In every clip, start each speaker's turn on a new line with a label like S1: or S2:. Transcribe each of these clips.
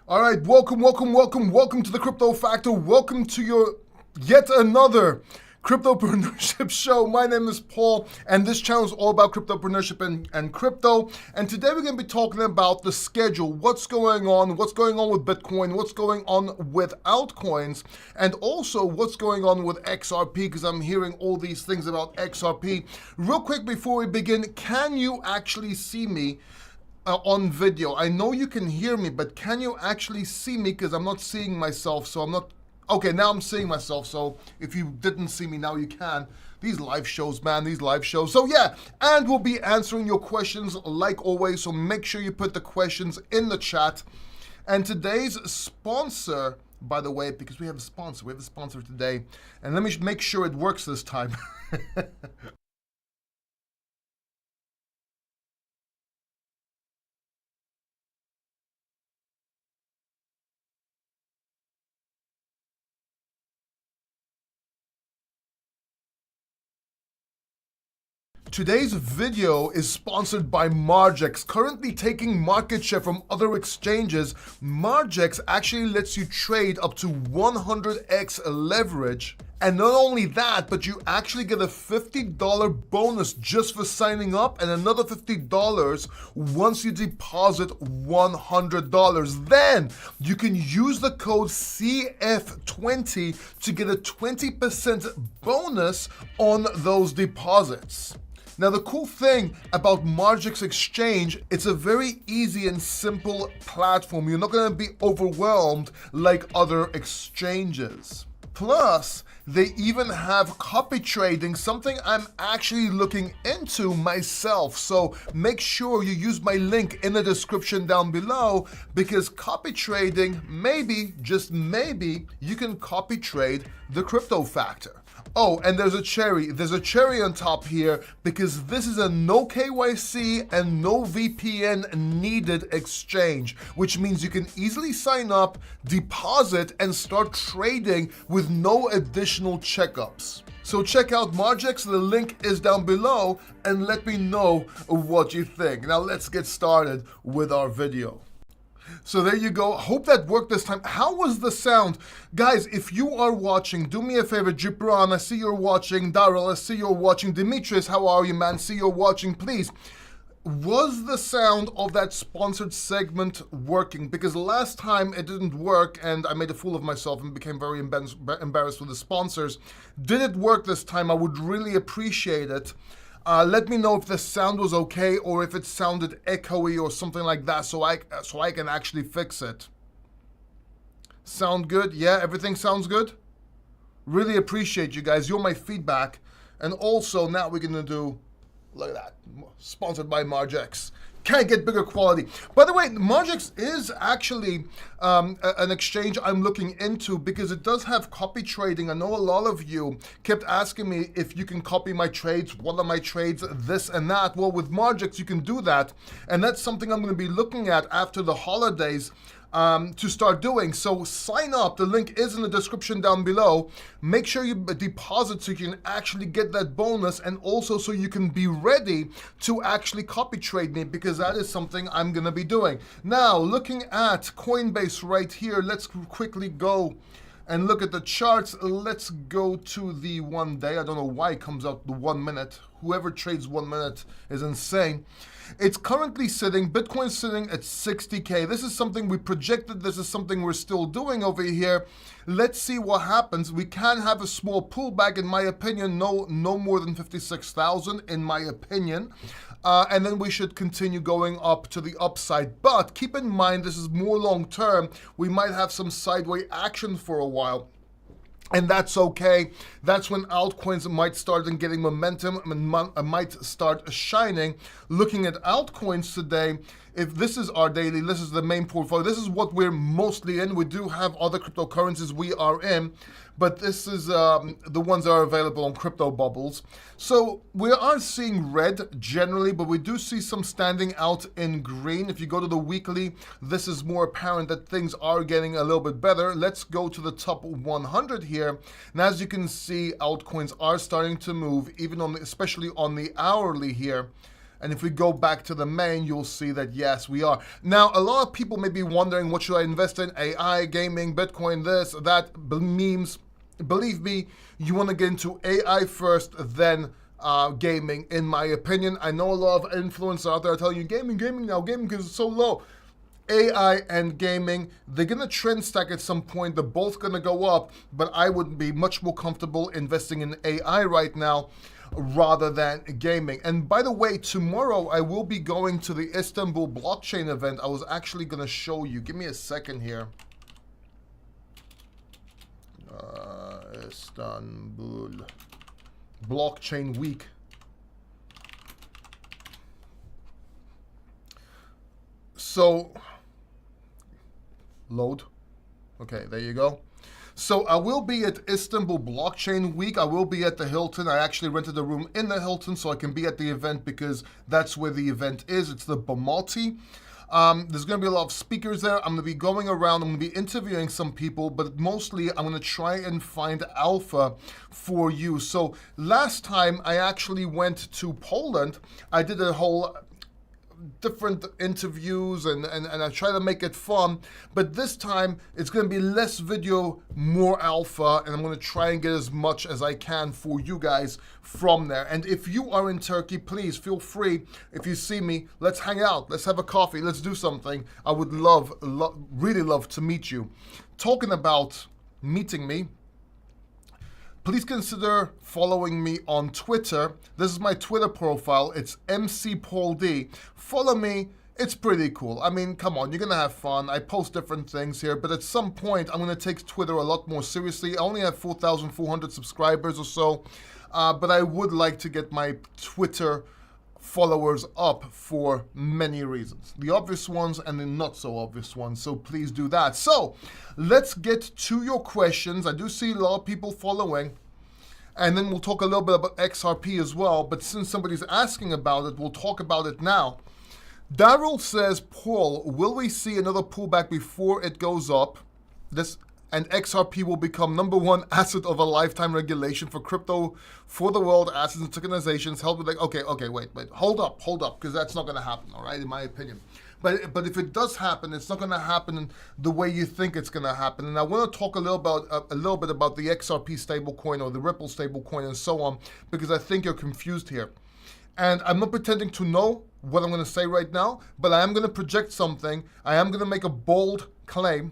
S1: All right, welcome to the Crypto Factor. Welcome to your yet another cryptopreneurship show. My name is Paul, and this channel is all about cryptopreneurship and crypto. And today we're going to be talking about the schedule, what's going on with Bitcoin, what's going on with altcoins, and also what's going on with XRP, because I'm hearing all these things about XRP. Real quick before we begin, can you actually see me on video? I know you can hear me, but can you actually see me? Because I'm not seeing myself, so I'm not. Okay, now I'm seeing myself, so if you didn't see me, now you can. These live shows, man, these live shows. So yeah, and we'll be answering your questions like always, so make sure you put the questions in the chat. And today's sponsor, by the way, because we have a sponsor today, and let me make sure it works this time. Today's video is sponsored by Margex. Currently taking market share from other exchanges, Margex actually lets you trade up to 100x leverage. And not only that, but you actually get a $50 bonus just for signing up and another $50 once you deposit $100. Then you can use the code CF20 to get a 20% bonus on those deposits. Now, the cool thing about Margex Exchange, it's a very easy and simple platform. You're not going to be overwhelmed like other exchanges. Plus, they even have copy trading, something I'm actually looking into myself. So make sure you use my link in the description down below, because copy trading, maybe, just maybe, you can copy trade the Crypto Factor. Oh, and there's a cherry on top here, because this is a no KYC and no VPN needed exchange, which means you can easily sign up, deposit, and start trading with no additional checkups. So check out Margex, the link is down below, and let me know what you think. Now let's get started with our video. So there you go. Hope that worked this time. How was the sound? Guys, if you are watching, do me a favor. Gibran, I see you're watching. Daryl, I see you're watching. Demetrius, how are you, man? See you're watching. Please, was the sound of that sponsored segment working? Because last time it didn't work and I made a fool of myself and became very embarrassed with the sponsors. Did it work this time? I would really appreciate it. Let me know if the sound was okay or if it sounded echoey or something like that, so I can actually fix it. Sound good? Yeah, everything sounds good? Really appreciate you guys. You're my feedback. And also now we're gonna do, look at that, sponsored by Margex. Can't get bigger quality. By the way, Margex is actually an exchange I'm looking into, because it does have copy trading. I know a lot of you kept asking me if you can copy my trades, what are my trades, this and that. Well, with Margex, you can do that. And that's something I'm going to be looking at after the holidays to start doing. So sign up. The link is in the description down below. Make sure you deposit so you can actually get that bonus, and also so you can be ready to actually copy trade me, because that is something I'm going to be doing. Now, looking at Coinbase right here, let's quickly go and look at the charts. Let's go to the 1 day. I don't know why it comes out the 1 minute. Whoever trades 1 minute is insane. It's currently sitting, Bitcoin's sitting at 60K. This is something we projected. This is something we're still doing over here. Let's see what happens. We can have a small pullback, in my opinion, no more than 56,000, in my opinion. And then we should continue going up to the upside. But keep in mind, this is more long term. We might have some sideways action for a while. And that's okay. That's when altcoins might start getting momentum and might start shining. Looking at altcoins today, if this is our daily, this is the main portfolio. This is what we're mostly in. We do have other cryptocurrencies we are in, but this is the ones that are available on Crypto Bubbles. So we are seeing red generally, but we do see some standing out in green. If you go to the weekly, this is more apparent that things are getting a little bit better. Let's go to the top 100 here. And as you can see, altcoins are starting to move, even on especially on the hourly here. And if we go back to the main, you'll see that yes, we are. Now, a lot of people may be wondering, what should I invest in? AI, gaming, Bitcoin, this, that, memes. Believe me, you want to get into AI first, then gaming, in my opinion. I know a lot of influencers out there telling you gaming now, gaming because it's so low. AI and gaming, they're going to trend stack at some point. They're both going to go up, but I would be much more comfortable investing in AI right now rather than gaming. And by the way, tomorrow I will be going to the Istanbul blockchain event. I was actually going to show you. Give me a second here. Istanbul blockchain week. So, load. Okay, there you go. So I will be at Istanbul Blockchain Week. I will be at the Hilton. I actually rented a room in the Hilton so I can be at the event because that's where the event is. It's the Bamalti. There's going to be a lot of speakers there. I'm going to be going around. I'm going to be interviewing some people, but mostly I'm going to try and find alpha for you. So last time I actually went to Poland. I did a whole different interviews and I try to make it fun, but this time it's going to be less video, more alpha, and I'm going to try and get as much as I can for you guys from there. And if you are in Turkey, please feel free. If you see me, let's hang out, let's have a coffee, let's do something. I would really love to meet you. Talking about meeting me, please consider following me on Twitter. This is my Twitter profile. It's MCPaulD. Follow me. It's pretty cool. I mean, come on, you're going to have fun. I post different things here, but at some point, I'm going to take Twitter a lot more seriously. I only have 4,400 subscribers or so, but I would like to get my Twitter followers up for many reasons. The obvious ones and the not so obvious ones, so please do that. So let's get to your questions. I do see a lot of people following, and then we'll talk a little bit about XRP as well, but since somebody's asking about it, we'll talk about it now. Daryl says, Paul, will we see another pullback before it goes up? And XRP will become #1 asset of a lifetime regulation for crypto for the world assets and tokenizations. Help with okay, wait, hold up, because that's not going to happen, all right, in my opinion. But if it does happen, it's not going to happen the way you think it's going to happen. And I want to talk a little bit about the XRP stablecoin or the Ripple stablecoin and so on, because I think you're confused here. And I'm not pretending to know what I'm going to say right now, but I am going to project something. I am going to make a bold claim,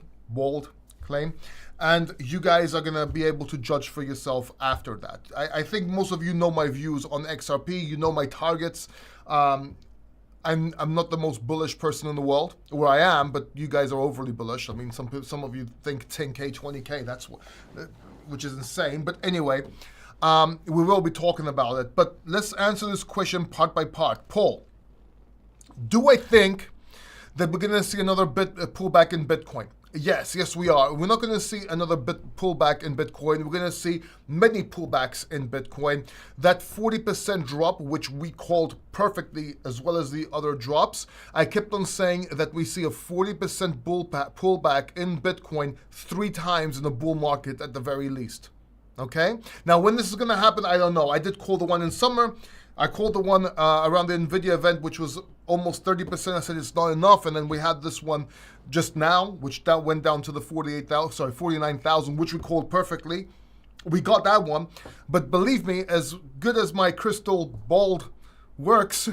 S1: and you guys are going to be able to judge for yourself after that. I think most of you know my views on XRP. You know my targets. I'm not the most bullish person in the world, where I am, but you guys are overly bullish. I mean, some of you think 10K, 20K, which is insane. But anyway, we will be talking about it. But let's answer this question part by part. Paul, do I think that we're going to see another pullback in Bitcoin? Yes, we are. We're not going to see another pullback in Bitcoin. We're going to see many pullbacks in Bitcoin. That 40% drop, which we called perfectly, as well as the other drops, I kept on saying that we see a 40% pullback in Bitcoin 3 times in the bull market at the very least. Okay? Now, when this is going to happen, I don't know. I did call the one in summer. I called the one around the NVIDIA event, which was almost 30%. I said it's not enough. And then we had this one just now, which went down to the 49,000, which we called perfectly. We got that one. But believe me, as good as my crystal ball works,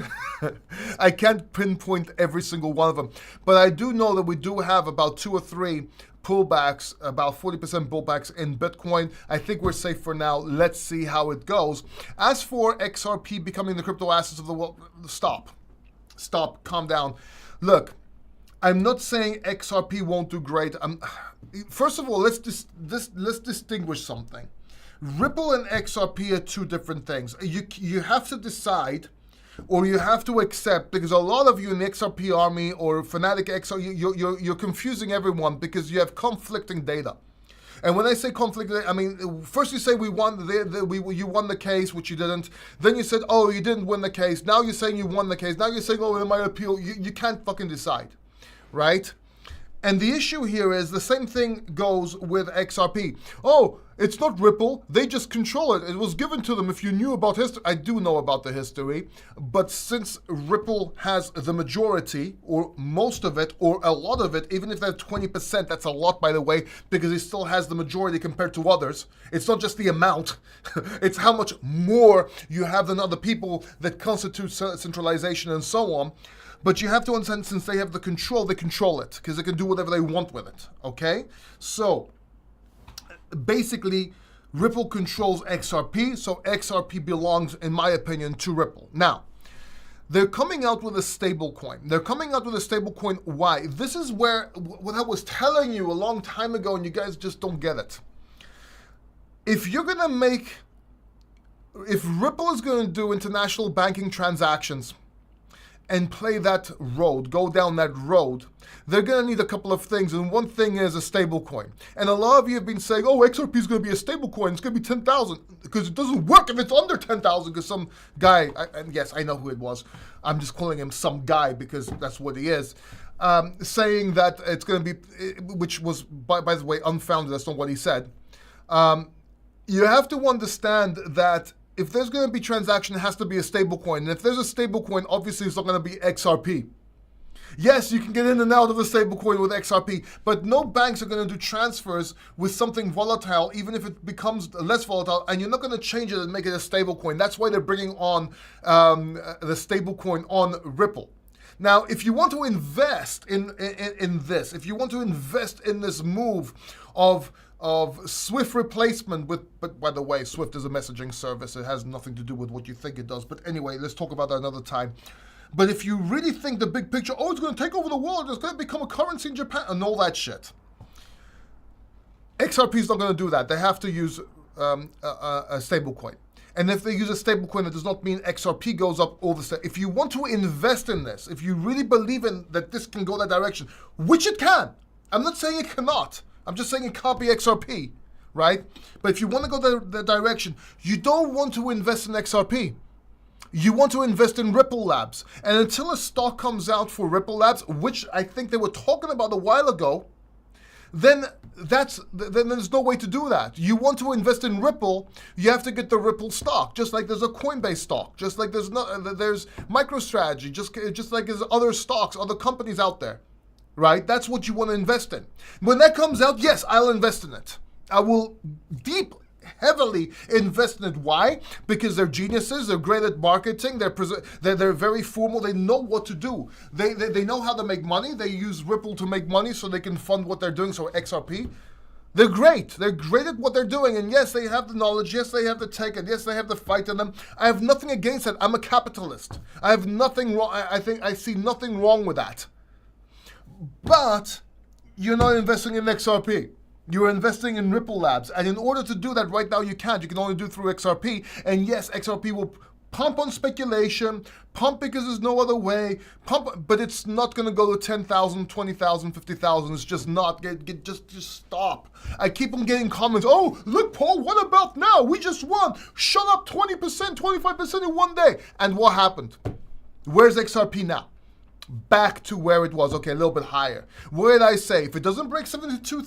S1: I can't pinpoint every single one of them. But I do know that we do have about 2 or 3 pullbacks, about 40% pullbacks in Bitcoin. I think we're safe for now. Let's see how it goes. As for XRP becoming the crypto assets of the world, stop, calm down. Look, I'm not saying XRP won't do great. First of all, let's distinguish something. Ripple and XRP are 2 different things. You have to decide, or you have to accept, because a lot of you in the XRP army or fanatic XRP, you're confusing everyone because you have conflicting data. And when I say conflict, I mean, first you say you won the case, which you didn't. Then you said, oh, you didn't win the case. Now you're saying you won the case. Now you're saying, oh, in my appeal. You can't fucking decide, right? And the issue here is the same thing goes with XRP. Oh, It's not Ripple. They just control it. It was given to them. If you knew about history, I do know about the history. But since Ripple has the majority, or most of it, or a lot of it, even if they're 20%, that's a lot, by the way, because it still has the majority compared to others. It's not just the amount. It's how much more you have than other people that constitute centralization and so on. But you have to understand, since they have the control, they control it, because they can do whatever they want with it, okay? So, basically, Ripple controls XRP, so XRP belongs, in my opinion, to Ripple. Now, they're coming out with a stable coin. They're coming out with a stable coin. Why? This is where, what I was telling you a long time ago, and you guys just don't get it. If Ripple is going to do international banking transactions and play that road, go down that road, they're going to need a couple of things, and one thing is a stable coin. And a lot of you have been saying, oh, XRP is going to be a stable coin, it's going to be 10,000, because it doesn't work if it's under 10,000, because some guy, and yes, I know who it was, I'm just calling him some guy because that's what he is, saying that it's going to be, which was, by the way, unfounded, that's not what he said. You have to understand that if there's going to be transaction, it has to be a stable coin. And if there's a stable coin, obviously it's not going to be XRP. Yes, you can get in and out of a stable coin with XRP, but no banks are going to do transfers with something volatile, even if it becomes less volatile, and you're not going to change it and make it a stable coin. That's why they're bringing on the stable coin on Ripple. Now, if you want to invest in this, if you want to invest in this move of Swift replacement but by the way, Swift is a messaging service. It has nothing to do with what you think it does. But anyway, let's talk about that another time. But if you really think the big picture, oh, it's going to take over the world, it's going to become a currency in Japan, and all that shit. XRP is not going to do that. They have to use a stable coin. And if they use a stable coin, it does not mean XRP goes up all the time. If you want to invest in this, if you really believe in that this can go that direction, which it can, I'm not saying it cannot. I'm just saying it can't be XRP, right? But if you want to go that direction, you don't want to invest in XRP. You want to invest in Ripple Labs. And until a stock comes out for Ripple Labs, which I think they were talking about a while ago, then there's no way to do that. You want to invest in Ripple, you have to get the Ripple stock, just like there's a Coinbase stock, just like there's MicroStrategy, just like there's other stocks, other companies out there. Right? That's what you want to invest in. When that comes out, yes, I'll invest in it. I will heavily invest in it. Why? Because they're geniuses. They're great at marketing. They're very formal. They know what to do. They know how to make money. They use Ripple to make money so they can fund what they're doing. So XRP, they're great. They're great at what they're doing. And yes, they have the knowledge. Yes, they have the tech. And yes, they have the fight in them. I have nothing against that. I'm a capitalist. I have nothing wrong. I think I see nothing wrong with that. But you're not investing in XRP. You're investing in Ripple Labs. And in order to do that right now, you can't. You can only do it through XRP. And yes, XRP will pump on speculation, pump because there's no other way, pump, but it's not going to go to 10,000, 20,000, 50,000. It's just not. Just stop. I keep on getting comments. Oh, look, Paul, what about now? We just won. Shut up 20%, 25% in one day. And what happened? Where's XRP now? Back to where it was. Okay, a little bit higher. What did I say? If it doesn't break 72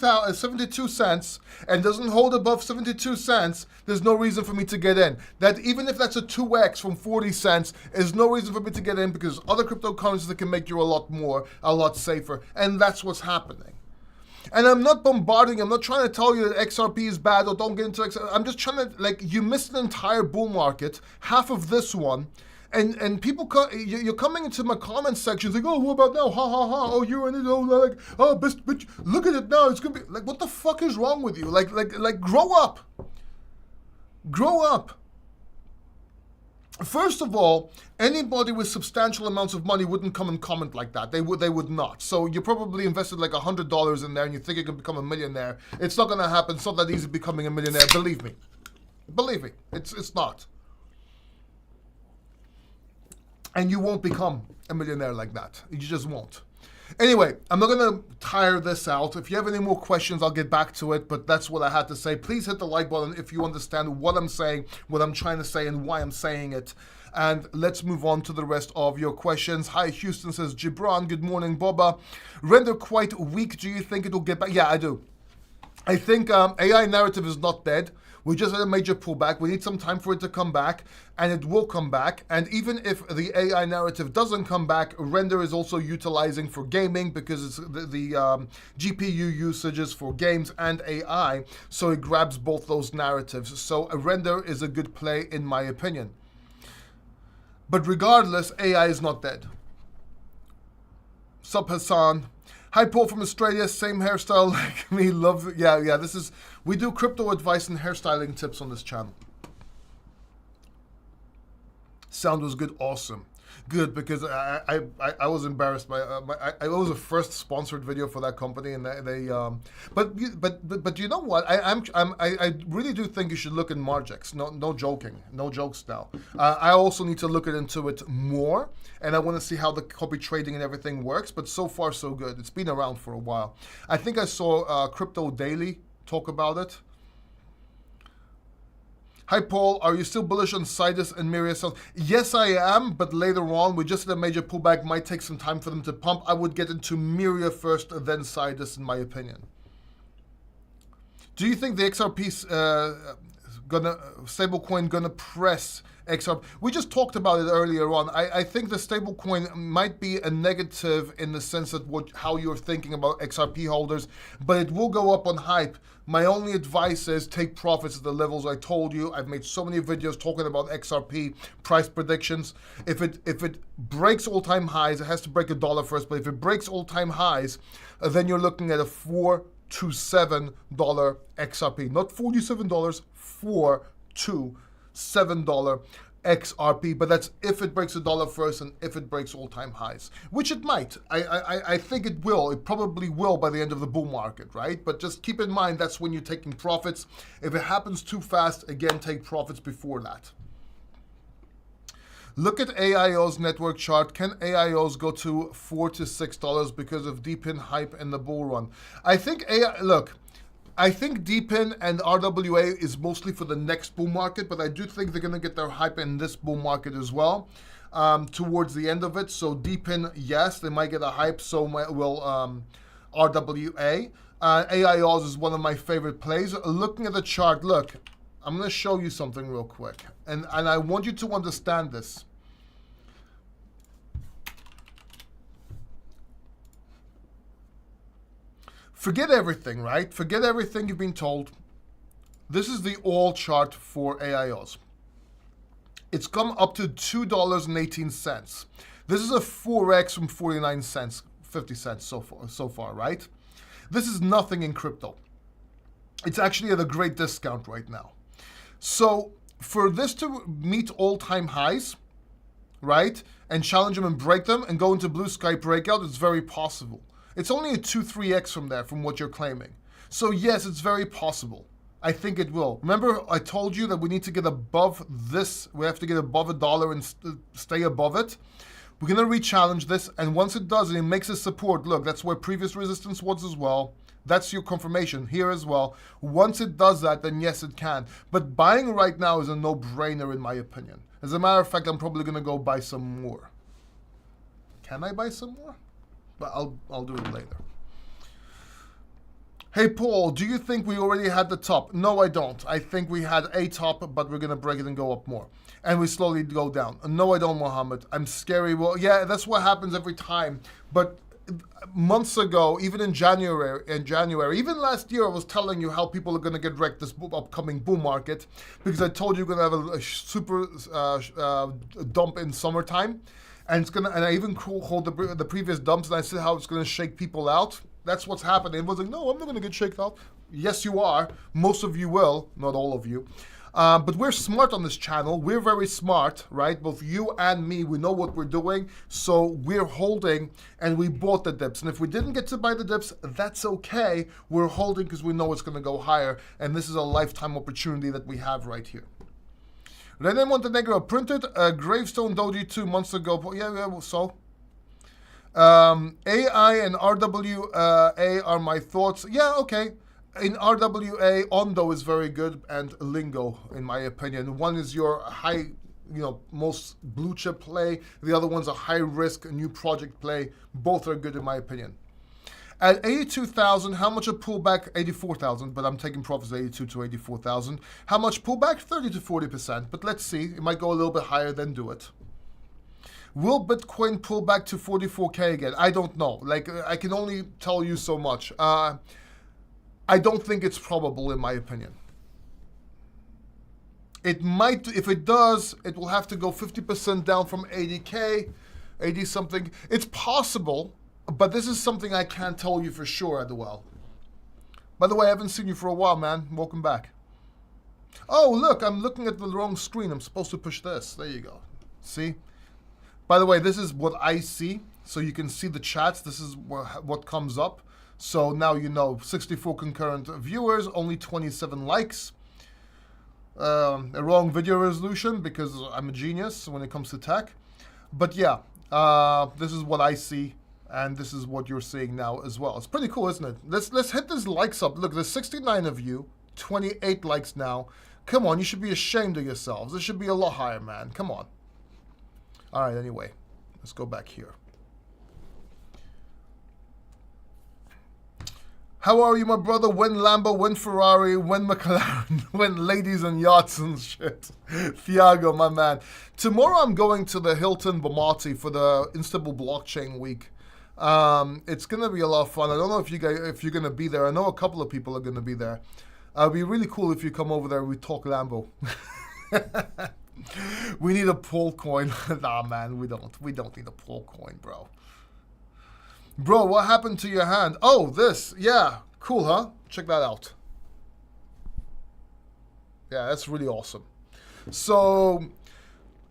S1: cents and doesn't hold above 72 cents, there's no reason for me to get in. That even if that's a 2x from 40 cents, there's no reason for me to get in because other cryptocurrencies that can make you a lot more, a lot safer. And that's what's happening. And I'm not bombarding, I'm not trying to tell you that XRP is bad or don't get into XRP. I'm just trying to, you missed an entire bull market, half of this one. And people, you're coming into my comment section like, oh, what about now? Ha ha ha! Oh, you're in it. Oh, but look at it now. It's gonna be like, what the fuck is wrong with you? Like, grow up. Grow up. First of all, anybody with substantial amounts of money wouldn't come and comment like that. They would not. So you probably invested like $100 in there, and you think you can become a millionaire. It's not gonna happen. It's not that easy becoming a millionaire. Believe me. Believe me. It's not. And you won't become a millionaire like that. You just won't. Anyway, I'm not going to tire this out. If you have any more questions, I'll get back to it. But that's what I had to say. Please hit the like button if you understand what I'm saying, what I'm trying to say, and why I'm saying it. And let's move on to the rest of your questions. Hi, Houston says, Gibran, good morning, Boba. Render quite weak. Do you think it will get back? Yeah, I do. I think AI narrative is not dead. We just had a major pullback. We need some time for it to come back, and it will come back. And even if the AI narrative doesn't come back, render is also utilizing for gaming because it's the GPU usages for games and AI, so it grabs both those narratives. So a render is a good play in my opinion. But regardless, AI is not dead. Sup Hassan. Hi Paul from Australia, same hairstyle like me, love it. Yeah, this is, we do crypto advice and hairstyling tips on this channel. Sound was good, awesome. Good, because I was embarrassed by, it was a first sponsored video for that company, and but you know what, I really do think you should look in Margex, no joking, no jokes now. I also need to look into it more, and I want to see how the copy trading and everything works, but so far so good. It's been around for a while. I think I saw Crypto Daily talk about it. Hi Paul, are you still bullish on Sidus and Miria cells? Yes, I am, but later on, we just had a major pullback, might take some time for them to pump. I would get into Miria first, then Sidus, in my opinion. Do you think the XRP stablecoin gonna press XRP? We just talked about it earlier on. I think the stablecoin might be a negative in the sense that how you're thinking about XRP holders, but it will go up on hype. My only advice is take profits at the levels I told you. I've made so many videos talking about XRP price predictions. If it breaks all-time highs, it has to break $1 first, but if it breaks all-time highs, then you're looking at a $4 to $7 XRP. Not $47, $4 to $7 XRP, but that's if it breaks $1 first and if it breaks all-time highs, which it might. I think it will. It probably will by the end of the bull market, right? But just keep in mind that's when you're taking profits. If it happens too fast, again, take profits before that. Look at AIO's network chart. Can AIOs go to $4 to $6 because of deep-in hype in the bull run? I think I think deep-in and RWA is mostly for the next bull market, but I do think they're going to get their hype in this bull market as well towards the end of it. So deep-in, yes, they might get a hype, so will RWA. AIOs is one of my favorite plays. Looking at the chart, look, I'm going to show you something real quick, and I want you to understand this. Forget everything, right? Forget everything you've been told. This is the all chart for AIOs. It's come up to $2.18. This is a 4x from 49 cents, 50 cents so far, right? This is nothing in crypto. It's actually at a great discount right now. So for this to meet all-time highs, right, and challenge them and break them and go into blue sky breakout, it's very possible. It's only a 2-3x from there, from what you're claiming. So yes, it's very possible. I think it will. Remember, I told you that we need to get above this. We have to get above $1 and stay above it. We're going to re-challenge this, and once it does, and it makes a support, look, that's where previous resistance was as well. That's your confirmation here as well. Once it does that, then yes, it can. But buying right now is a no-brainer in my opinion. As a matter of fact, I'm probably going to go buy some more. Can I buy some more? But I'll do it later. Hey Paul, do you think we already had the top? No, I don't. I think we had a top, but we're going to break it and go up more. And we slowly go down. No, I don't, Mohammed. I'm scary. Well, yeah, that's what happens every time. But months ago, even in January, even last year, I was telling you how people are going to get wrecked this upcoming bull market because I told you we're going to have a super dump in summertime. And I even called the previous dumps, and I said how it's going to shake people out. That's what's happening. Everyone's like, no, I'm not going to get shaken out. Yes, you are. Most of you will, not all of you. But we're smart on this channel. We're very smart, right? Both you and me, we know what we're doing. So we're holding, and we bought the dips. And if we didn't get to buy the dips, that's okay. We're holding because we know it's going to go higher. And this is a lifetime opportunity that we have right here. René Montenegro printed a gravestone doji 2 months ago. Yeah, so. AI and RWA are my thoughts. Yeah, okay. In RWA, Ondo is very good, and Lingo, in my opinion. One is your high, most blue chip play. The other one's a high risk, new project play. Both are good in my opinion. At 82,000, how much a pullback? 84,000, but I'm taking profits 82 to 84,000. How much pullback? 30 to 40%. But let's see. It might go a little bit higher, then do it. Will Bitcoin pull back to 44K again? I don't know. Like, I can only tell you so much. I don't think it's probable, in my opinion. It might, if it does, it will have to go 50% down from 80K, 80 something. It's possible, but this is something I can't tell you for sure, Aduel. By the way, I haven't seen you for a while, man. Welcome back. Oh, look, I'm looking at the wrong screen. I'm supposed to push this. There you go. See? By the way, this is what I see, so you can see the chats. This is what comes up. So now you know, 64 concurrent viewers, only 27 likes. A wrong video resolution because I'm a genius when it comes to tech. But yeah, this is what I see, and this is what you're seeing now as well. It's pretty cool, isn't it? Let's hit this likes up. Look, there's 69 of you, 28 likes now. Come on, you should be ashamed of yourselves. This should be a lot higher, man. Come on. All right, anyway, let's go back here. How are you, my brother? When Lambo, when Ferrari, when McLaren, when ladies and yachts and shit. Thiago, my man. Tomorrow I'm going to the Hilton Bomarti for the Istanbul Blockchain Week. It's going to be a lot of fun. I don't know if you guys, if you're going to be there. I know a couple of people are going to be there. It'd be really cool if you come over there and we talk Lambo. We need a Altcoin. Nah, man, we don't need a Altcoin, bro. Bro, what happened to your hand? Oh, this. Yeah, cool, huh? Check that out. Yeah, that's really awesome. So,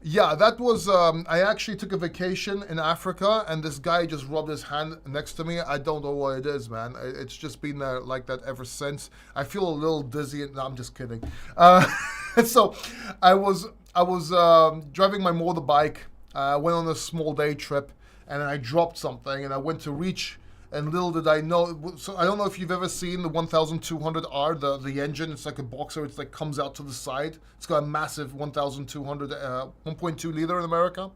S1: yeah, that was, I actually took a vacation in Africa, and this guy just rubbed his hand next to me. I don't know what it is, man. It's just been there like that ever since. I feel a little dizzy. No, I'm just kidding. So, I was driving my motorbike. I went on a small day trip, and I dropped something, and I went to reach, and little did I know. So I don't know if you've ever seen the 1200R, the engine. It's like a boxer. It's like comes out to the side. It's got a massive 1200, 1.2 liter in America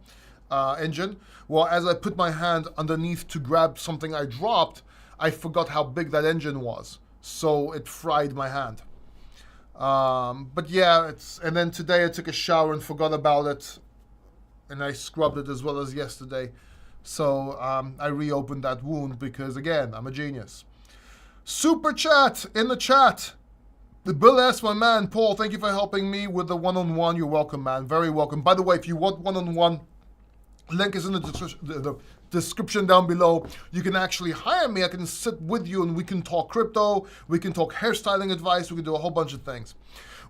S1: engine. Well, as I put my hand underneath to grab something I dropped, I forgot how big that engine was. So it fried my hand. But yeah, and then today I took a shower and forgot about it, and I scrubbed it as well as yesterday. So I reopened that wound because, again, I'm a genius. Super chat in the chat. The Bill S, my man, Paul, thank you for helping me with the one-on-one. You're welcome, man. Very welcome. By the way, if you want one-on-one, link is in the description down below. You can actually hire me. I can sit with you and we can talk crypto. We can talk hairstyling advice. We can do a whole bunch of things.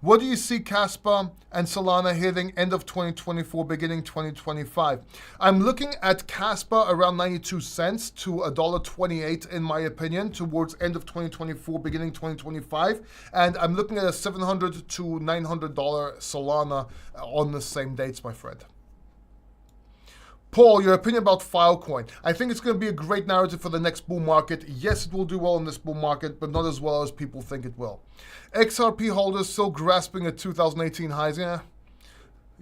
S1: What do you see Casper and Solana hitting end of 2024, beginning 2025? I'm looking at Casper around 92 cents to $1.28 in my opinion, towards end of 2024, beginning 2025. And I'm looking at a $700 to $900 Solana on the same dates, my friend. Paul, your opinion about Filecoin. I think it's going to be a great narrative for the next bull market. Yes, it will do well in this bull market, but not as well as people think it will. XRP holders still grasping at 2018 highs. Yeah.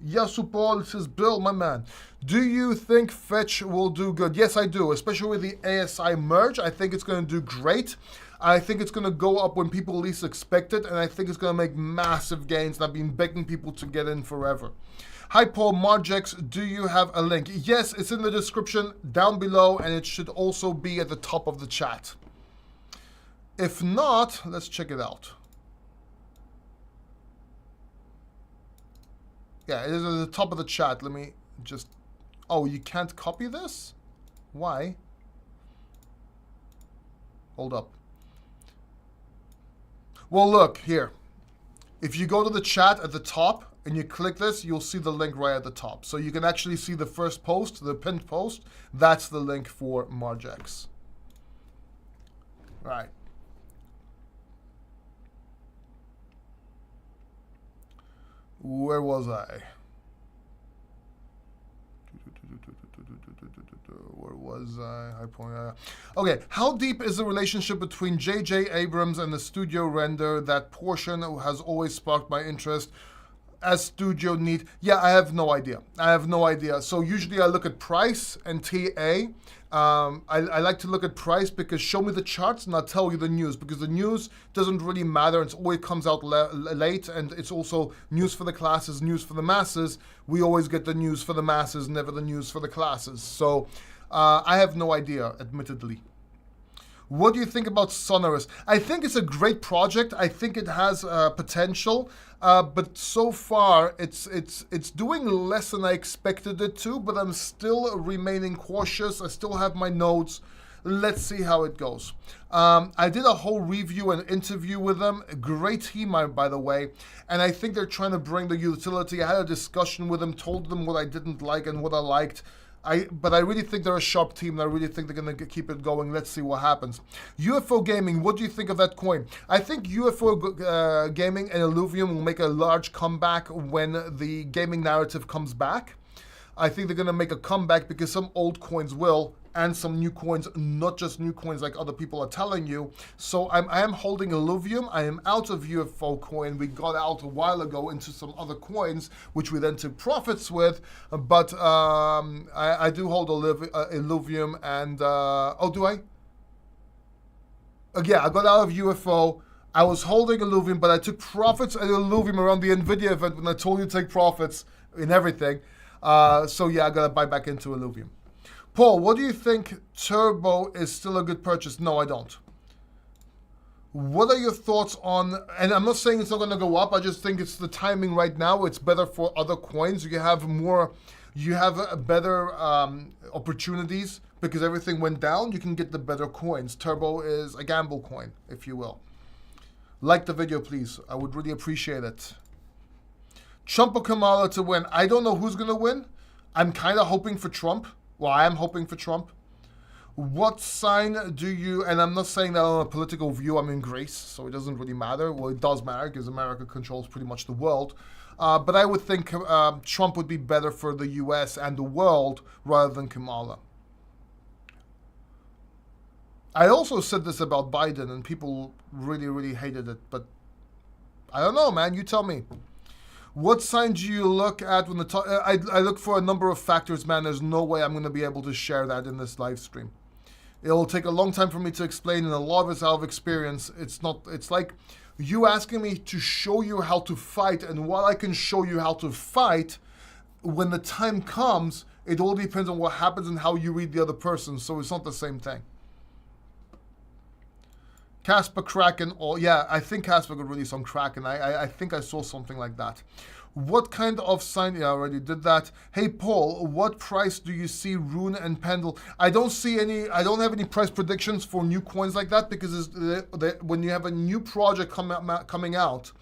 S1: Yasu Paul, this is Bill, my man. Do you think Fetch will do good? Yes, I do, especially with the ASI merge. I think it's going to do great. I think it's going to go up when people least expect it, and I think it's going to make massive gains. And I've been begging people to get in forever. Hi Paul, Margex, do you have a link? Yes, it's in the description down below, and it should also be at the top of the chat. If not, let's check it out. Yeah, it is at the top of the chat. Let me just... Oh, you can't copy this? Why? Hold up. Well, look, here. If you go to the chat at the top, and you click this, you'll see the link right at the top. So you can actually see the first post, the pinned post. That's the link for Margex. Right. Where was I? Where was I? High point. Okay, how deep is the relationship between J.J. Abrams and the studio render? That portion has always sparked my interest. as studio need? Yeah, I have no idea. I have no idea. So usually I look at price and TA. I like to look at price because show me the charts and I'll tell you the news, because the news doesn't really matter. It always comes out late, and it's also news for the classes, news for the masses. We always get the news for the masses, never the news for the classes. So I have no idea, admittedly. What do you think about Sonorous? I think it's a great project. I think it has potential, but so far it's doing less than I expected it to. But I'm still remaining cautious. I still have my notes. Let's see how it goes. I did a whole review and interview with them. A great team, by the way. And I think they're trying to bring the utility. I had a discussion with them, told them what I didn't like and what I liked. But I really think they're a sharp team, and I really think they're going to keep it going. Let's see what happens. UFO Gaming, what do you think of that coin? I think UFO Gaming and Illuvium will make a large comeback when the gaming narrative comes back. I think they're going to make a comeback because some old coins will, and some new coins, not just new coins like other people are telling you. So I am holding Illuvium. I am out of UFO coin. We got out a while ago into some other coins, which we then took profits with. But I do hold Illuvium and, oh, do I? Yeah, I got out of UFO. I was holding Illuvium, but I took profits at Illuvium around the NVIDIA event when I told you to take profits in everything. So yeah, I got to buy back into Illuvium. Paul, what do you think Turbo is still a good purchase? No, I don't. What are your thoughts on, and I'm not saying it's not going to go up, I just think it's the timing right now. It's better for other coins. You have better opportunities because everything went down. You can get the better coins. Turbo is a gamble coin, if you will. Like the video, please. I would really appreciate it. Trump or Kamala to win. I don't know who's going to win. I'm kind of hoping for Trump. Well, I am hoping for Trump. What sign do you, and I'm not saying that on a political view, I'm in Greece, so it doesn't really matter. Well, it does matter because America controls pretty much the world. But I would think Trump would be better for the US and the world rather than Kamala. I also said this about Biden, and people really, really hated it. But I don't know, man. You tell me. What sign do you look at when I look for a number of factors, man. There's no way I'm going to be able to share that in this live stream. It'll take a long time for me to explain, and a lot of it's out of experience. It's like you asking me to show you how to fight, and while I can show you how to fight, when the time comes, it all depends on what happens and how you read the other person, so it's not the same thing. Casper Kraken, or yeah, I think Casper could release on Kraken. I think I saw something like that. What kind of sign? Yeah, I already did that. Hey Paul, what price do you see Rune and Pendle? I don't have any price predictions for new coins like that because when you have a new project coming out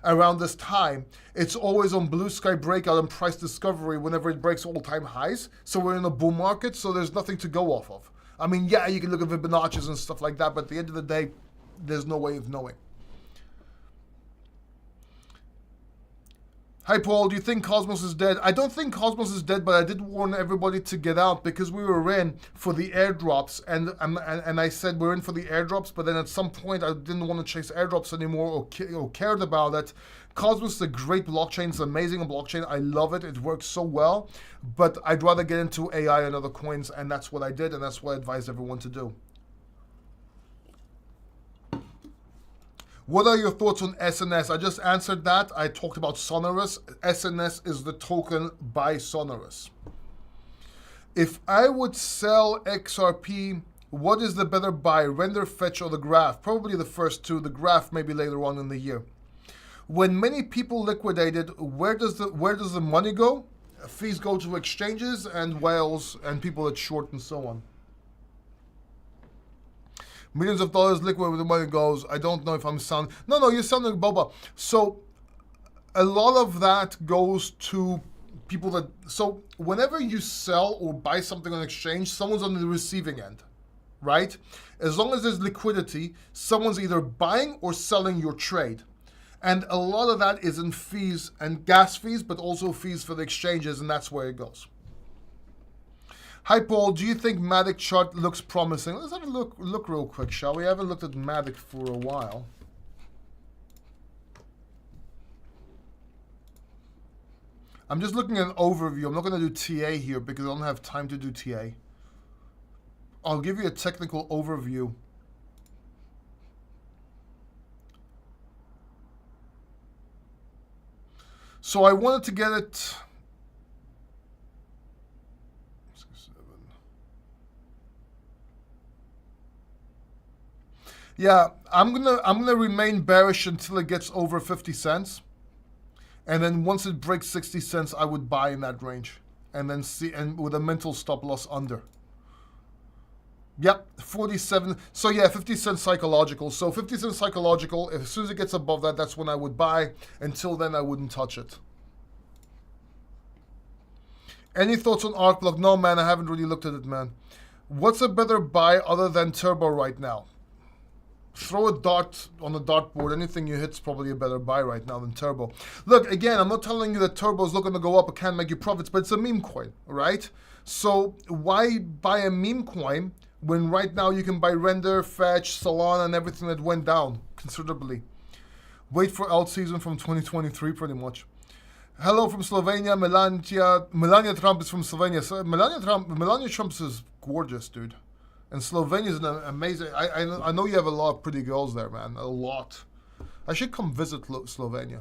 S1: around this time, it's always on Blue Sky breakout and price discovery whenever it breaks all-time highs. So we're in a bull market, so there's nothing to go off of. I mean, yeah, you can look at Fibonacci's and stuff like that, but at the end of the day, there's no way of knowing. Hi, Paul. Do you think Cosmos is dead? I don't think Cosmos is dead, but I did warn everybody to get out because we were in for the airdrops, and I said we're in for the airdrops, but then at some point I didn't want to chase airdrops anymore or cared about it. Cosmos is a great blockchain. It's an amazing blockchain. I love it. It works so well, but I'd rather get into AI and other coins, and that's what I did, and that's what I advise everyone to do. What are your thoughts on SNS? I just answered that. I talked about Sonorous. SNS is the token by Sonorous. If I would sell XRP, what is the better buy, Render, Fetch, or the Graph? Probably the first two. The Graph maybe later on in the year. When many people liquidated, where does the money go? Fees go to exchanges and whales and people that short and so on. Millions of dollars liquid where the money goes. I don't know if I'm sounding... No, you're sounding boba. So a lot of that goes to people that... So whenever you sell or buy something on exchange, someone's on the receiving end, right? As long as there's liquidity, someone's either buying or selling your trade. And a lot of that is in fees and gas fees, but also fees for the exchanges, and that's where it goes. Hi, Paul. Do you think Matic chart looks promising? Let's have a look real quick, shall we? I haven't looked at Matic for a while. I'm just looking at an overview. I'm not going to do TA here because I don't have time to do TA. I'll give you a technical overview. So I wanted to get it. 6, 7. Yeah, I'm gonna remain bearish until it gets over 50 cents. And then once it breaks 60 cents, I would buy in that range. And then see, and with a mental stop loss under. Yep, 47. So yeah, 50 cents psychological. So 50 cents psychological. As soon as it gets above that, that's when I would buy. Until then, I wouldn't touch it. Any thoughts on ArcBlock? No, man, I haven't really looked at it, man. What's a better buy other than Turbo right now? Throw a dart on the dartboard. Anything you hit's probably a better buy right now than Turbo. Look, again, I'm not telling you that Turbo is looking to go up or can't make you profits, but it's a meme coin, right? So why buy a meme coin when right now you can buy Render, Fetch, Solana, and everything that went down considerably? Wait for alt season from 2023, pretty much. Hello from Slovenia. Melania Trump is from Slovenia. So Melania Trump is gorgeous, dude. And Slovenia is an amazing. I know you have a lot of pretty girls there, man. A lot. I should come visit Slovenia.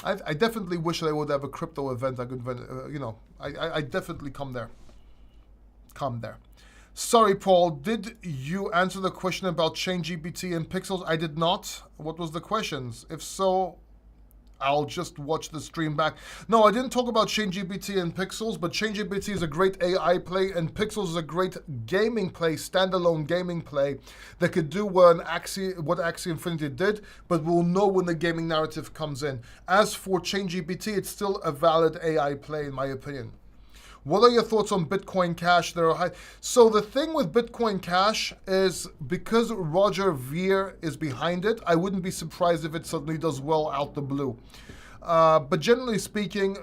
S1: I definitely wish they would have a crypto event. I could, I definitely come there. Sorry, Paul. Did you answer the question about ChainGPT and Pixels? I did not. What was the questions? If so, I'll just watch the stream back. No, I didn't talk about ChainGPT and Pixels, but ChainGPT is a great AI play, and Pixels is a great gaming play, standalone gaming play that could do what Axie Infinity did, but we'll know when the gaming narrative comes in. As for ChainGPT, it's still a valid AI play, in my opinion. What are your thoughts on Bitcoin Cash? They're high. So the thing with Bitcoin Cash is because Roger Ver is behind it, I wouldn't be surprised if it suddenly does well out the blue. But generally speaking,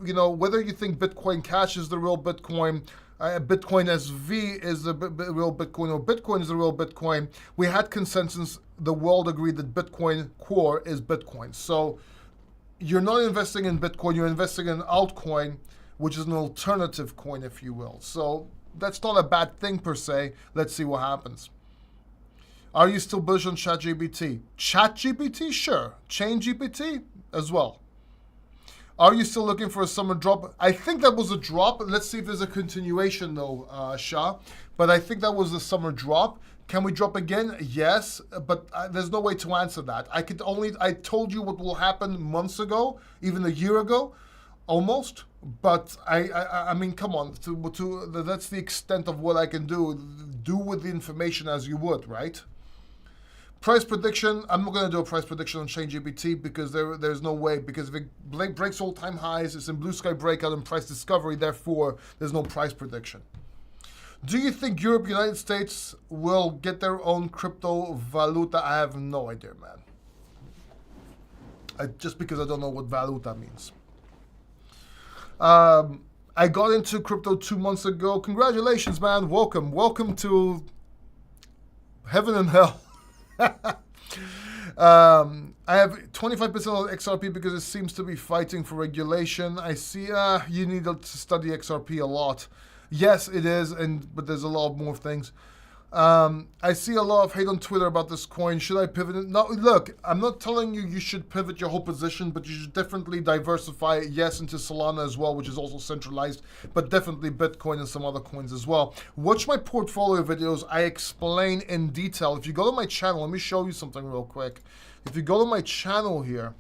S1: whether you think Bitcoin Cash is the real Bitcoin, Bitcoin SV is the real Bitcoin, or Bitcoin is the real Bitcoin, we had consensus, the world agreed that Bitcoin Core is Bitcoin. So you're not investing in Bitcoin, you're investing in Altcoin, which is an alternative coin, if you will. So that's not a bad thing per se. Let's see what happens. Are you still bullish on ChatGPT? ChatGPT, sure. ChainGPT as well. Are you still looking for a summer drop? I think that was a drop. Let's see if there's a continuation though, Shah. But I think that was a summer drop. Can we drop again? Yes, but there's no way to answer that. I told you what will happen months ago, even a year ago. Almost, but I mean, come on. That's the extent of what I can do. Do with the information as you would, right? Price prediction. I'm not going to do a price prediction on ChainGPT because there's no way. Because if it breaks all-time highs, it's in blue sky breakout and price discovery. Therefore, there's no price prediction. Do you think Europe, United States will get their own crypto valuta? I have no idea, man. Just because I don't know what valuta means. I got into crypto 2 months ago. Congratulations, man. Welcome to heaven and hell. I have 25% of XRP because it seems to be fighting for regulation. I see you need to study XRP a lot. Yes, it is, but there's a lot more things. I see a lot of hate on Twitter about this coin. Should I pivot it? No, look, I'm not telling you should pivot your whole position, but you should definitely diversify, yes, into Solana as well, which is also centralized, but definitely Bitcoin and some other coins as well. Watch my portfolio videos. I explain in detail. If you go to my channel, let me show you something real quick. If you go to my channel here,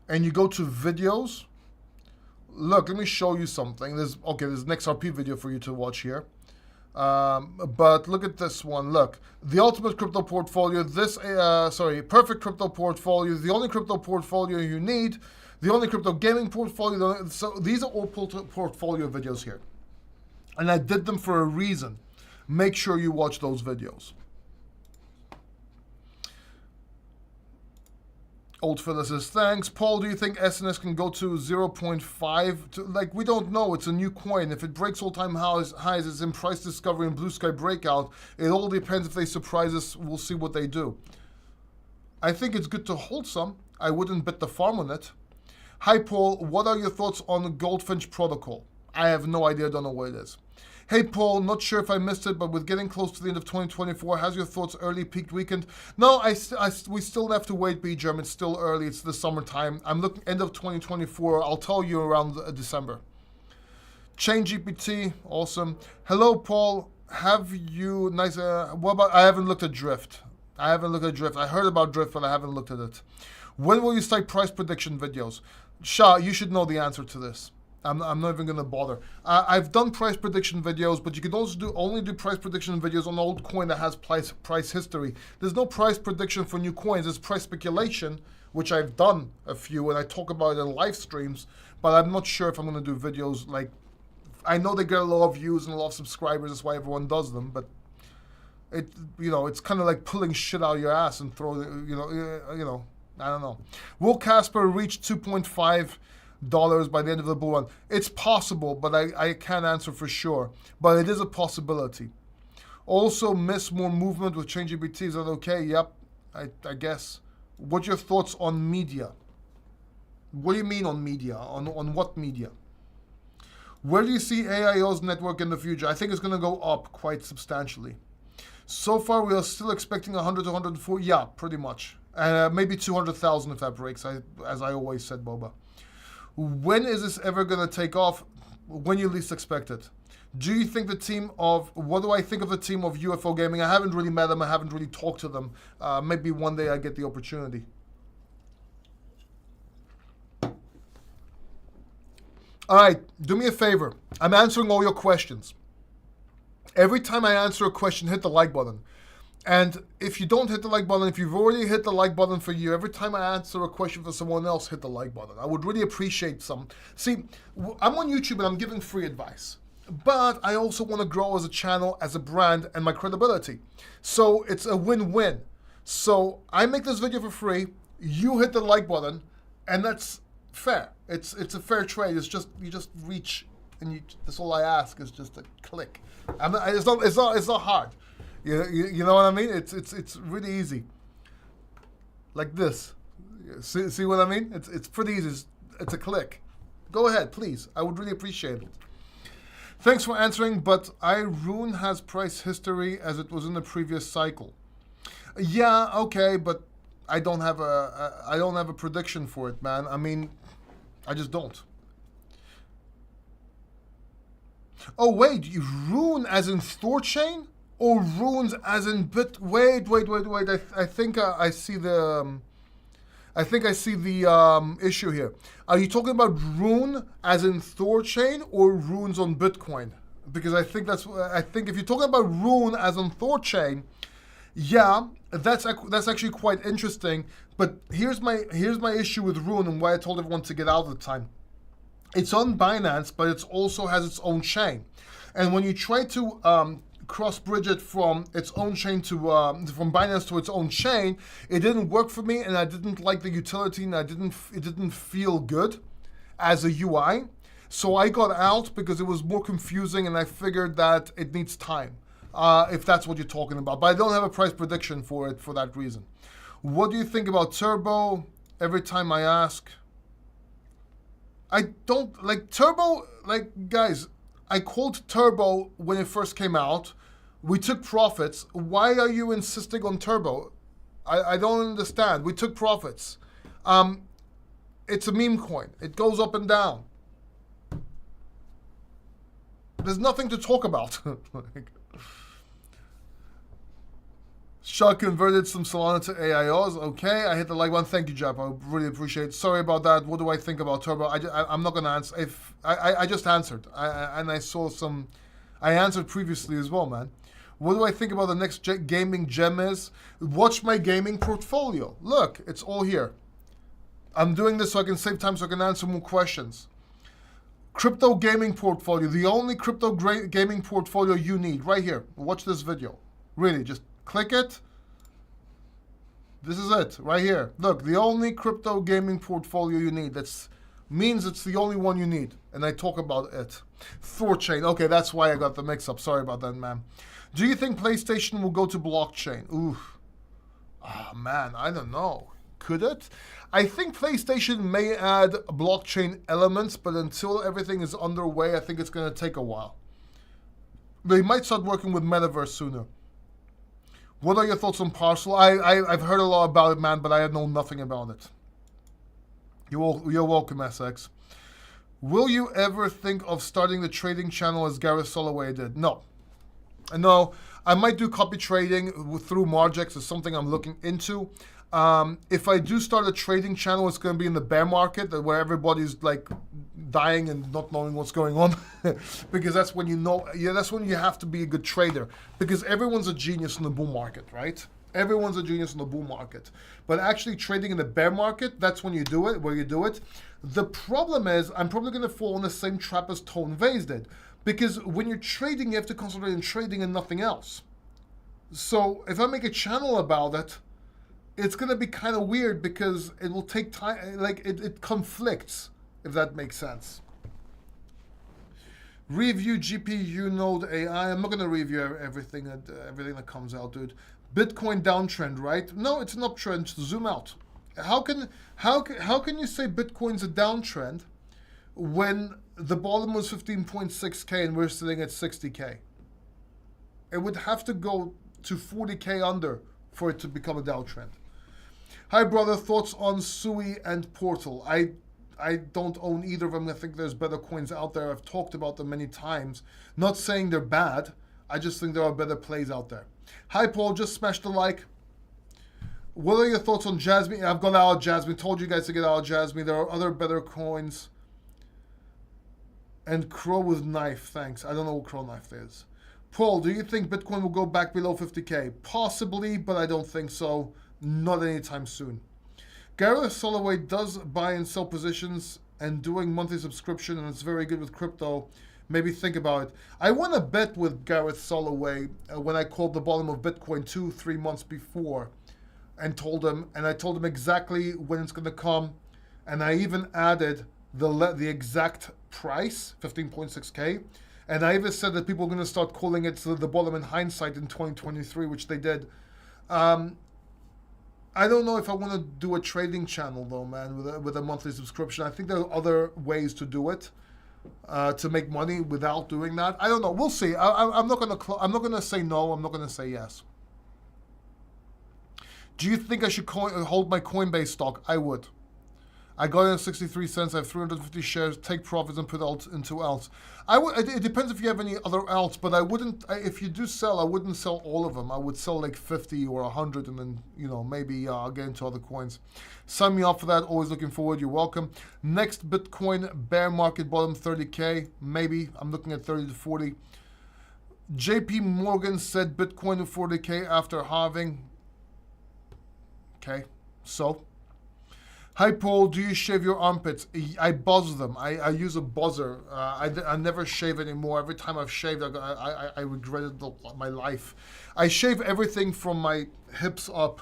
S1: and you go to videos, look, let me show you something. There's an XRP video for you to watch here. But look at this one. Look, the ultimate crypto portfolio. Perfect crypto portfolio. The only crypto portfolio you need. The only crypto gaming portfolio. So these are all portfolio videos here. And I did them for a reason. Make sure you watch those videos. Old Phyllis says, thanks. Paul, do you think SNS can go to 0.5? We don't know. It's a new coin. If it breaks all-time highs, it's in price discovery and blue sky breakout. It all depends if they surprise us. We'll see what they do. I think it's good to hold some. I wouldn't bet the farm on it. Hi, Paul. What are your thoughts on the Goldfinch protocol? I have no idea. Don't know what it is. Hey, Paul. Not sure if I missed it, but with getting close to the end of 2024, how's your thoughts early peaked weekend? No, we still have to wait, B-Germ. It's still early. It's the summertime. I'm looking end of 2024. I'll tell you around December. Chain GPT. Awesome. Hello, Paul. Have you nice? What about? I haven't looked at Drift. I heard about Drift, but I haven't looked at it. When will you start price prediction videos? Shah, you should know the answer to this. I'm not even going to bother. I've done price prediction videos, but you can also only do price prediction videos on old coin that has price history. There's no price prediction for new coins. There's price speculation, which I've done a few, and I talk about it in live streams, but I'm not sure if I'm going to do videos like... I know they get a lot of views and a lot of subscribers. That's why everyone does them, but it's kind of like pulling shit out of your ass and throw it, I don't know. Will Casper reach $2.5 by the end of the bull run? It's possible, but I can't answer for sure. But it is a possibility. Also, miss more movement with ChainGPT. Is that okay? Yep, I guess. What's your thoughts on media? What do you mean on media? On what media? Where do you see AIO's network in the future? I think it's going to go up quite substantially. So far, we are still expecting 100 to 140. Yeah, pretty much. Maybe 200,000 if that breaks, as I always said, Boba. When is this ever going to take off? When you least expect it. Do you think what do I think of the team of UFO Gaming? I haven't really met them. I haven't really talked to them. Maybe one day I get the opportunity. All right, do me a favor. I'm answering all your questions. Every time I answer a question, hit the like button. And if you don't hit the like button, if you've already hit the like button for you, every time I answer a question for someone else, hit the like button. I would really appreciate some. See, I'm on YouTube and I'm giving free advice. But I also want to grow as a channel, as a brand, and my credibility. So it's a win-win. So I make this video for free. You hit the like button, and that's fair. It's a fair trade. It's just you just reach, and that's all I ask is just a click. It's not hard. You know what I mean? It's really easy. Like this. See what I mean? It's pretty easy. It's a click. Go ahead, please. I would really appreciate it. Thanks for answering, but Rune has price history as it was in the previous cycle. Yeah, okay, but I don't have a prediction for it, man. I mean, I just don't. Oh wait, Rune as in Thorchain, or runes as in bit? Wait. I think I see the. I think I see the issue here. Are you talking about Rune as in Thorchain or runes on Bitcoin? Because I think if you're talking about Rune as on Thorchain, yeah, that's actually quite interesting. But here's my issue with Rune and why I told everyone to get out at the time. It's on Binance, but it also has its own chain. And when you try to cross-bridge it from its own chain to from Binance to its own chain, it didn't work for me, and I didn't like the utility, and it didn't feel good as a UI. So I got out because it was more confusing, and I figured that it needs time, if that's what you're talking about. But I don't have a price prediction for it for that reason. What do you think about Turbo? Every time I ask, I don't like Turbo. Like, guys, I called Turbo when it first came out. We took profits. Why are you insisting on Turbo? I don't understand. We took profits. It's a meme coin. It goes up and down. There's nothing to talk about. Shah converted some Solana to AIOs. Okay, I hit the like button. Thank you, Jap. I really appreciate it. Sorry about that. What do I think about Turbo? I'm not going to answer. I just answered. And I saw some... I answered previously as well, man. What do I think about the next gaming gem is? Watch my gaming portfolio. Look, it's all here. I'm doing this so I can save time so I can answer more questions. Crypto gaming portfolio. The only crypto gaming portfolio you need. Right here. Watch this video. Really, just... click it. This is it right here. Look, the only crypto gaming portfolio you need. That means it's the only one you need. And I talk about it. Thorchain. Okay, that's why I got the mix up. Sorry about that, man. Do you think PlayStation will go to blockchain? Ooh. Ah, man, I don't know. Could it? I think PlayStation may add blockchain elements, but until everything is underway, I think it's going to take a while. They might start working with Metaverse sooner. What are your thoughts on Parcel? I've heard a lot about it, man, but I know nothing about it. You're welcome, SX. Will you ever think of starting the trading channel as Gareth Soloway did? No. No, I might do copy trading through Margex. It's something I'm looking into. If I do start a trading channel, it's going to be in the bear market where everybody's like dying and not knowing what's going on, because that's when you know. Yeah, that's when you have to be a good trader, because everyone's a genius in the bull market, right? Everyone's a genius in the bull market, but actually trading in the bear market, that's when you do it. Where you do it. The problem is, I'm probably going to fall in the same trap as Tone Vase did, because when you're trading, you have to concentrate on trading and nothing else. So if I make a channel about it, it's going to be kind of weird because it will take time, like it conflicts, if that makes sense. Review GPU node AI. I'm not going to review everything that comes out, dude. Bitcoin downtrend, right? No, it's an uptrend. Zoom out. How can you say Bitcoin's a downtrend when the bottom was 15.6K and we're sitting at 60K? It would have to go to 40K under for it to become a downtrend. Hi, brother. Thoughts on Sui and Portal? I don't own either of them. I think there's better coins out there. I've talked about them many times. Not saying they're bad. I just think there are better plays out there. Hi, Paul. Just smash the like. What are your thoughts on Jasmine? I've got out of Jasmine. Told you guys to get out of Jasmine. There are other better coins. And Crow with knife. Thanks. I don't know what Crow knife is. Paul, do you think Bitcoin will go back below 50K? Possibly, but I don't think so. Not anytime soon. Gareth Soloway does buy and sell positions and doing monthly subscription, and it's very good with crypto. Maybe think about it. I won a bet with Gareth Soloway when I called the bottom of Bitcoin 2-3 months before, and I told him exactly when it's going to come, and I even added the exact price, 15.6K, and I even said that people are going to start calling it the bottom in hindsight in 2023, which they did. I don't know if I want to do a trading channel though, man, with a monthly subscription. I think there are other ways to do it, to make money without doing that. I don't know. We'll see. I'm not gonna say no. I'm not gonna say yes. Do you think I should hold my Coinbase stock? I would. I got in at 63 cents. I have 350 shares. Take profits and put into alts. It depends if you have any other alts, but I wouldn't. If you do sell, I wouldn't sell all of them. I would sell like 50 or 100, and then maybe I'll get into other coins. Sign me up for that. Always looking forward. You're welcome. Next Bitcoin bear market bottom 30K. Maybe I'm looking at 30 to 40. JP Morgan said Bitcoin to 40K after halving. Okay, so. Hi, Paul. Do you shave your armpits? I buzz them. I use a buzzer. I never shave anymore. Every time I've shaved, I regretted my life. I shave everything from my hips up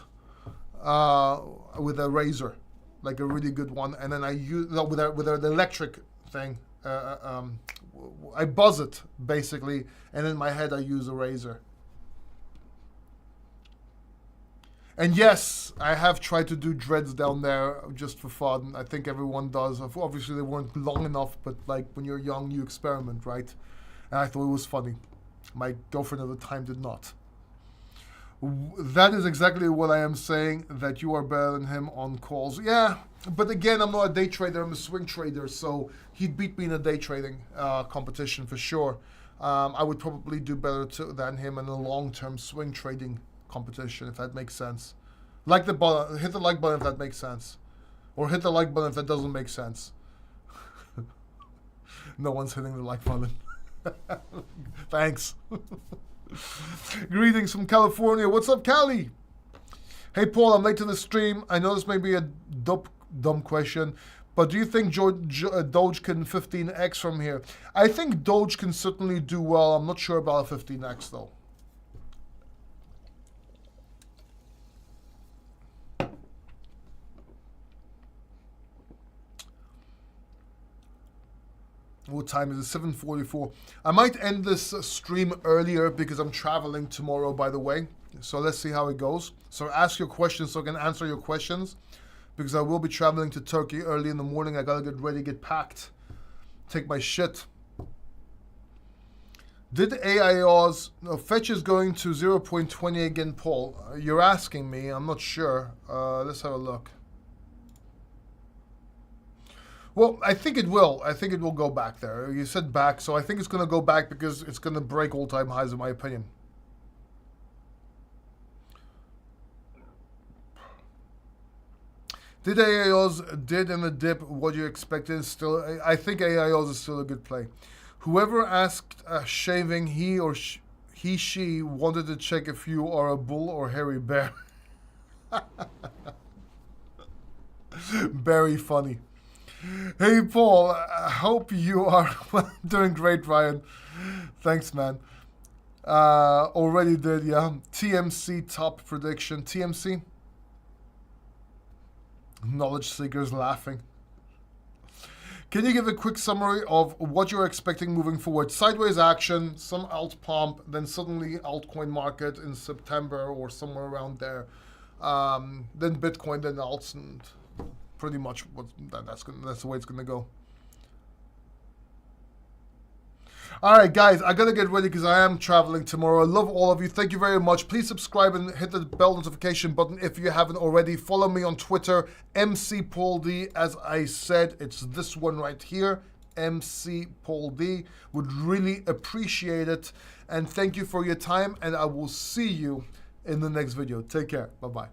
S1: with a razor, like a really good one, and then I use with an electric thing. I buzz it basically, and in my head I use a razor. And yes, I have tried to do dreads down there just for fun. I think everyone does. Obviously, they weren't long enough, but like when you're young, you experiment, right? And I thought it was funny. My girlfriend at the time did not. That is exactly what I am saying, that you are better than him on calls. Yeah, but again, I'm not a day trader. I'm a swing trader, so he'd beat me in a day trading competition for sure. I would probably do better than him in a long-term swing trading competition, if that makes sense. Like the button, hit the like button if that makes sense, or hit the like button if that doesn't make sense. No one's hitting the like button. Thanks. Greetings from California. What's up, Cali? Hey, Paul, I'm late to the stream. I know this may be a dumb question, but do you think Doge can 15x from here? I think Doge can certainly do well. I'm not sure about a 15x though. What time is it? 7:44. I might end this stream earlier because I'm traveling tomorrow, by the way. So let's see how it goes. So ask your questions so I can answer your questions, because I will be traveling to Turkey early in the morning. I gotta get ready, get packed, take my shit. Did AIOS, no, Fetch is going to 0.20 again, Paul? You're asking me, I'm not sure. Let's have a look. Well, I think it will. I think it will go back there. You said back, so I think it's going to go back because it's going to break all-time highs, in my opinion. Did AIOS did in the dip what you expected? Still, I think AIOS is still a good play. Whoever asked shaving, she wanted to check if you are a bull or hairy bear. Very funny. Hey Paul, I hope you are doing great, Ryan. Thanks, man. Already did, yeah. TMC top prediction. TMC. Knowledge seekers laughing. Can you give a quick summary of what you're expecting moving forward? Sideways action, some alt pump, then suddenly altcoin market in September or somewhere around there. Then Bitcoin, then alts, and pretty much that's the way it's gonna go. All right, guys, I gotta get ready because I am traveling tomorrow. I love all of you. Thank you very much. Please subscribe and hit the bell notification button if you haven't already. Follow me on Twitter, MC Paul D. As I said, it's this one right here, MC Paul D. Would really appreciate it. And thank you for your time, and I will see you in the next video. Take care. Bye-bye.